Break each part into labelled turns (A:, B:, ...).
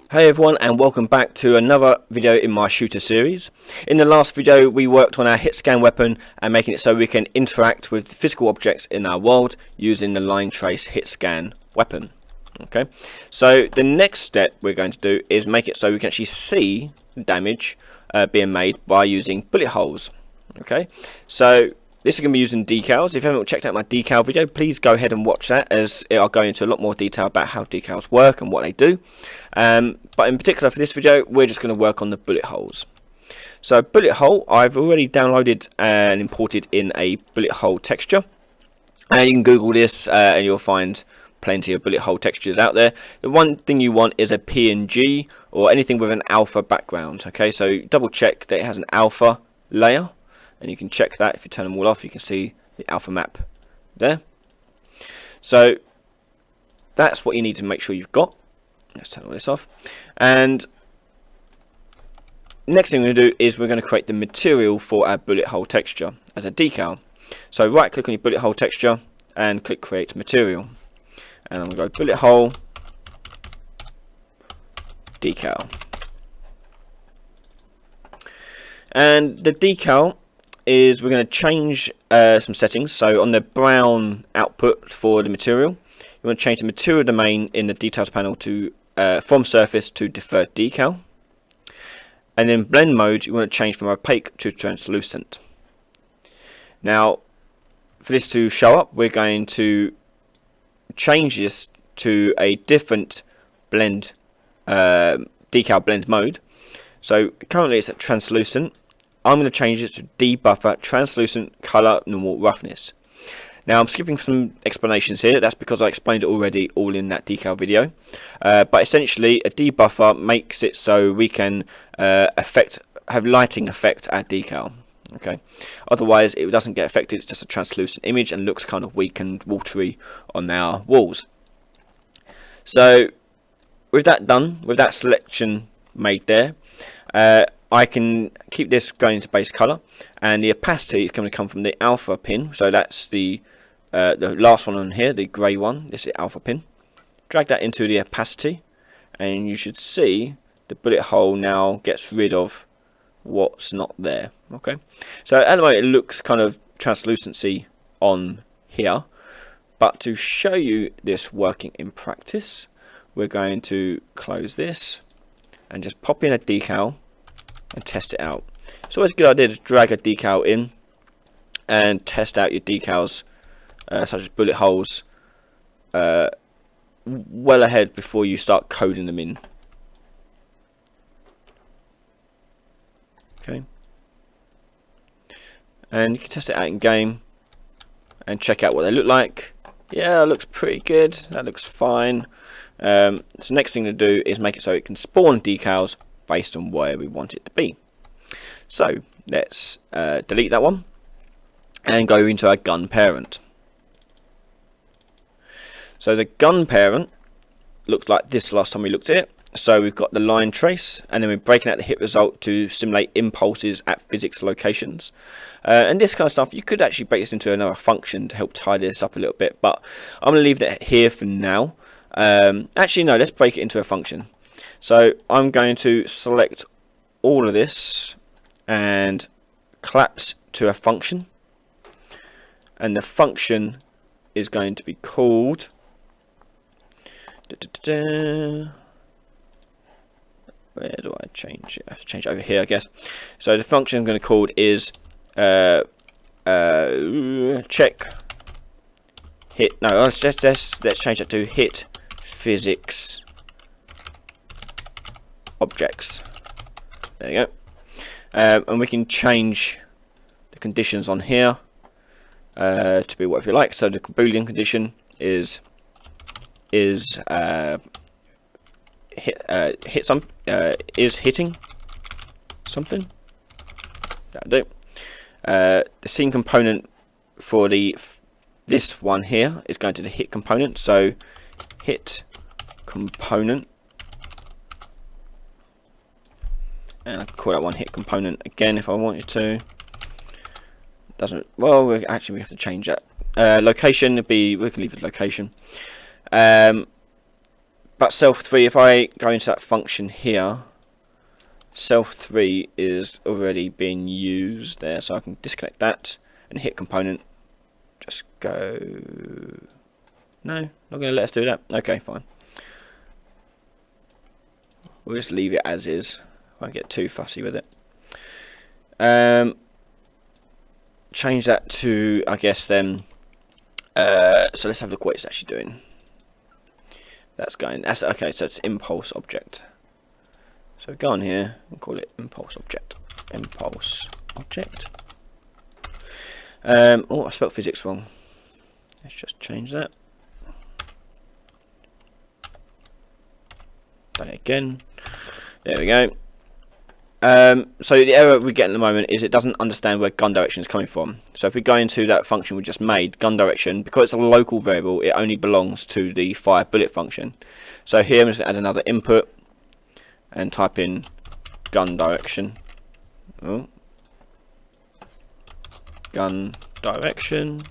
A: Hey everyone, and welcome back to another video in my shooter series. In the last video we worked on our hit scan weapon and making it so we can interact with physical objects in our world using the line trace hit scan weapon. Okay, so the next step we're going to do is make it so we can actually see damage being made by using bullet holes. Okay, so this is going to be using decals. If you haven't checked out my decal video, please go ahead and watch that, as I'll go into a lot more detail about how decals work and what they do. But in particular for this video, we're just going to work on the bullet holes. So bullet hole, I've already downloaded and imported in a bullet hole texture. And you can Google this and you'll find plenty of bullet hole textures out there. The one thing you want is a PNG or anything with an alpha background. Okay, so double check that it has an alpha layer. And you can check that if you turn them all off, you can see the alpha map there. So that's what you need to make sure you've got. Let's turn all this off. And next thing we're going to do is we're going to create the material for our bullet hole texture as a decal. So right click on your bullet hole texture and click create material. And I'm going to go bullet hole decal. And the decal is we're going to change some settings. So on the brown output for the material, you want to change the material domain in the details panel to from surface to deferred decal. And then blend mode, you want to change from opaque to translucent. Now for this to show up, we're going to change this to a different blend decal blend mode. So currently it's at translucent. I'm going to change it to debuffer translucent color normal roughness. Now I'm skipping some explanations here. That's because I explained it already all in that decal video. But essentially a debuffer makes it so we can have lighting affect our decal. Okay. Otherwise it doesn't get affected. It's just a translucent image and looks kind of weak and watery on our walls. So with that done, with that selection made there, I can keep this going to base color, and the opacity is going to come from the alpha pin. So that's the last one on here, the grey one. This is alpha pin. Drag that into the opacity, and you should see the bullet hole now gets rid of what's not there. Okay, so at the moment it looks kind of translucency on here, but to show you this working in practice, we're going to close this and just pop in a decal and test it out. It's always a good idea to drag a decal in and test out your decals, such as bullet holes, well ahead before you start coding them in. Okay, and you can test it out in game and check out what they look like. Yeah, that looks pretty good. That looks fine. So next thing to do is make it so it can spawn decals based on where we want it to be. So let's delete that one and go into our gun parent. So the gun parent looked like this last time we looked at it. So we've got the line trace, and then we're breaking out the hit result to simulate impulses at physics locations. And this kind of stuff, you could actually break this into another function to help tidy this up a little bit, but I'm going to leave that here for now. Actually no, let's break it into a function. So I'm going to select all of this and collapse to a function, and the function is going to be called where do I change it? I have to change it over here, I guess. So the function I'm going to call is check hit. No, let's change that to hit physics objects. There you go. And we can change the conditions on here to be whatever you like. So the Boolean condition is hitting something. That'll do. The scene component for this one here is going to the hit component. So hit component, and I can call that one hit component again if I wanted to. Doesn't, well, we have to change that. Location would be, we can leave it location. but self3, if I go into that function here, self3 is already being used there, so I can disconnect that and hit component. Just go. No, not going to let us do that. Okay, fine. We'll just leave it as is. Won't get too fussy with it. Change that to, I guess, then. So let's have a look what it's actually doing. That's okay. So it's impulse object. So go on here and call it impulse object. Impulse object. Oh, I spelled physics wrong. Let's just change that. Done it again. There we go. So the error we get at the moment is it doesn't understand where gun direction is coming from. So if we go into that function we just made, gun direction, because it's a local variable, it only belongs to the fire bullet function. So here I'm just going to add another input and type in gun direction. Oh. Gun direction.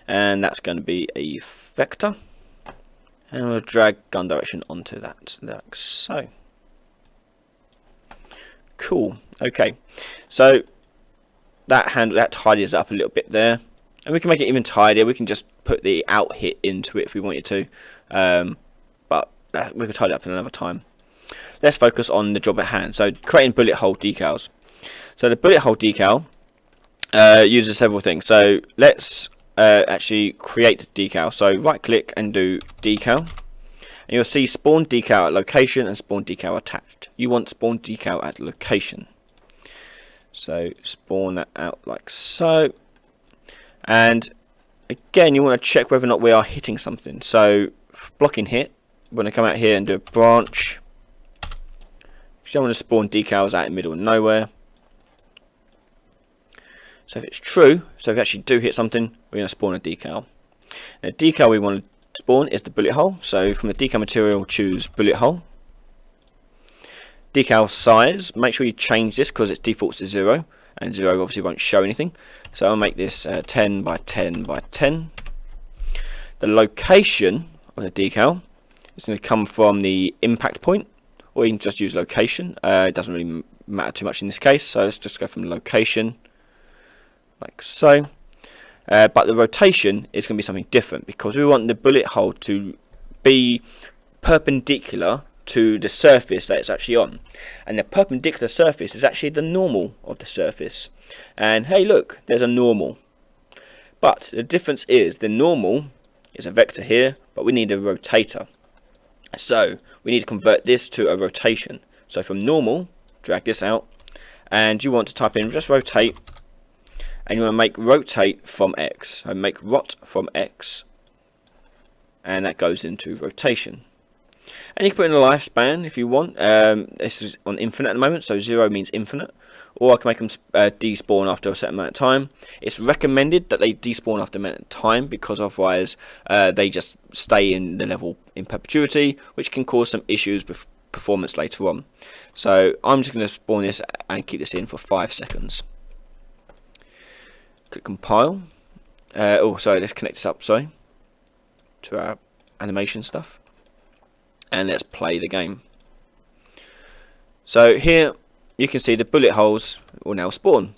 A: And that's going to be a vector. And we'll drag gun direction onto that, like so. Cool. Okay, so that tidies up a little bit there, and we can make it even tidier. We can just put the out hit into it if we wanted to, but we can tidy it up in another time. Let's focus on the job at hand. So creating bullet hole decals. So the bullet hole decal uses several things. So let's actually create the decal. So right click and do decal, and you'll see spawn decal at location and spawn decal attached. You want spawn decal at location, so spawn that out like so. And again, you want to check whether or not we are hitting something. So blocking hit, we're going to come out here and do a branch. You don't want to spawn decals out in the middle of nowhere. So if it's true, so if we actually do hit something, we're going to spawn a decal. Now, the decal we want to spawn is the bullet hole. So from the decal material, choose bullet hole. Decal size, make sure you change this because it defaults to 0, and 0 obviously won't show anything. So I'll make this 10 by 10 by 10. The location of the decal is going to come from the impact point, or you can just use location. It doesn't really matter too much in this case, so let's just go from location like so. But the rotation is going to be something different because we want the bullet hole to be perpendicular to the surface that it's actually on, and the perpendicular surface is actually the normal of the surface. And hey, look, there's a normal, but the difference is the normal is a vector here, but we need a rotator, so we need to convert this to a rotation. So from normal, drag this out, and you want to type in just rotate, and you want to make rotate from X, so make rot from X, and that goes into rotation. And you can put in a lifespan if you want. This is on infinite at the moment, so 0 means infinite, or I can make them despawn after a certain amount of time. It's recommended that they despawn after a amount of time because otherwise they just stay in the level in perpetuity, which can cause some issues with performance later on. So I'm just going to spawn this and keep this in for 5 seconds. Click compile. Oh, sorry, let's connect this up, sorry, to our animation stuff. And let's play the game. So here you can see the bullet holes will now spawn.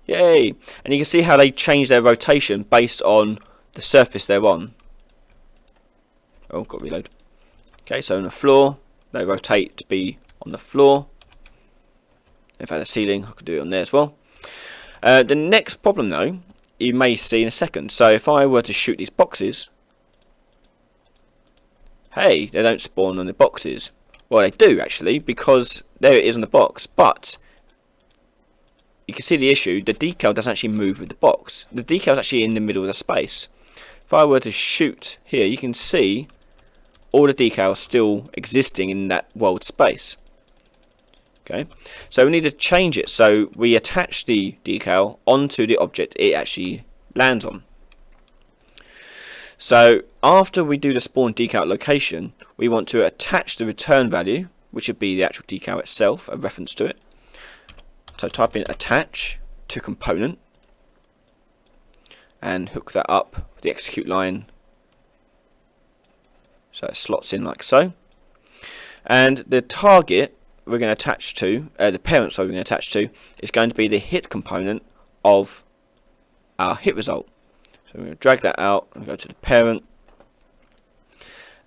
A: Yay! And you can see how they change their rotation based on the surface they're on. Oh, got to reload. Okay, so on the floor, they rotate to be on the floor. If I had a ceiling, I could do it on there as well. The next problem though, you may see in a second. So if I were to shoot these boxes, hey, they don't spawn on the boxes. Well, they do actually, because there it is on the box, but you can see the issue. The decal doesn't actually move with the box. The decal is actually in the middle of the space. If I were to shoot here, you can see all the decals still existing in that world space. Okay, so we need to change it so we attach the decal onto the object it actually lands on. So after we do the spawn decal location, we want to attach the return value, which would be the actual decal itself, a reference to it. So type in attach to component and hook that up with the execute line So it slots in like so. And the target we're going to attach to, the parent we're going to attach to, is going to be the hit component of our hit result. So we're going to drag that out and go to the parent.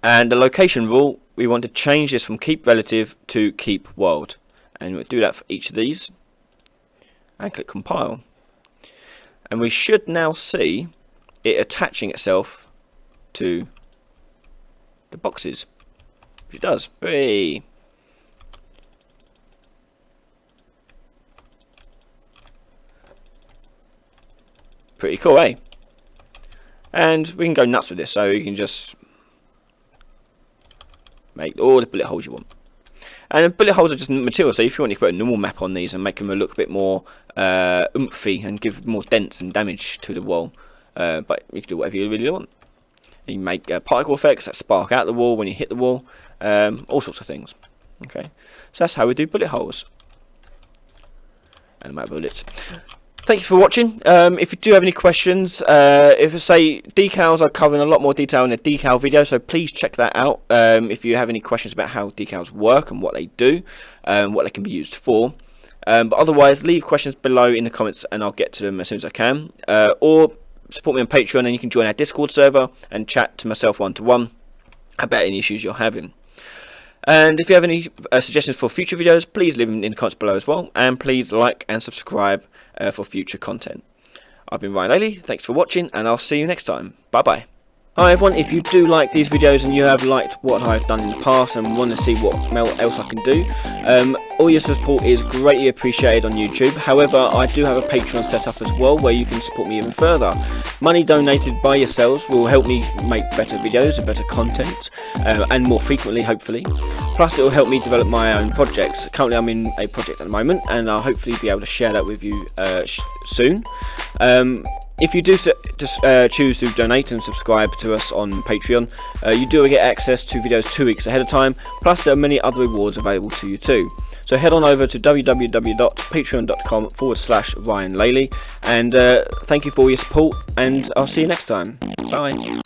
A: And the location rule, we want to change this from keep relative to keep world. And we'll do that for each of these. And click compile. And we should now see it attaching itself to the boxes, which it does. Hooray! Pretty cool, eh? And we can go nuts with this, so you can just make all the bullet holes you want. And the bullet holes are just material, so if you want, you can put a normal map on these and make them look a bit more oomphy and give more dents and damage to the wall. But you can do whatever you really want. You can make particle effects that spark out the wall when you hit the wall, all sorts of things. Okay, so that's how we do bullet holes and my bullets. Thanks for watching. If you do have any questions, if I say decals, are covering a lot more detail in the decal video, so please check that out. If you have any questions about how decals work and what they do, what they can be used for. But otherwise, leave questions below in the comments and I'll get to them as soon as I can. Or support me on Patreon and you can join our Discord server and chat to myself one-to-one about any issues you're having. And if you have any suggestions for future videos, please leave them in the comments below as well. And please like and subscribe for future content. I've been Ryan Laley, thanks for watching, and I'll see you next time. Bye bye. Hi everyone, if you do like these videos and you have liked what I've done in the past and want to see what else I can do, all your support is greatly appreciated on YouTube. However, I do have a Patreon set up as well where you can support me even further. Money donated by yourselves will help me make better videos and better content, and more frequently hopefully. Plus it will help me develop my own projects. Currently I'm in a project at the moment and I'll hopefully be able to share that with you soon. If you do just choose to donate and subscribe to us on Patreon, you do get access to videos 2 weeks ahead of time, plus there are many other rewards available to you too. So head on over to www.patreon.com/Ryan Laley, and thank you for all your support, and I'll see you next time. Bye.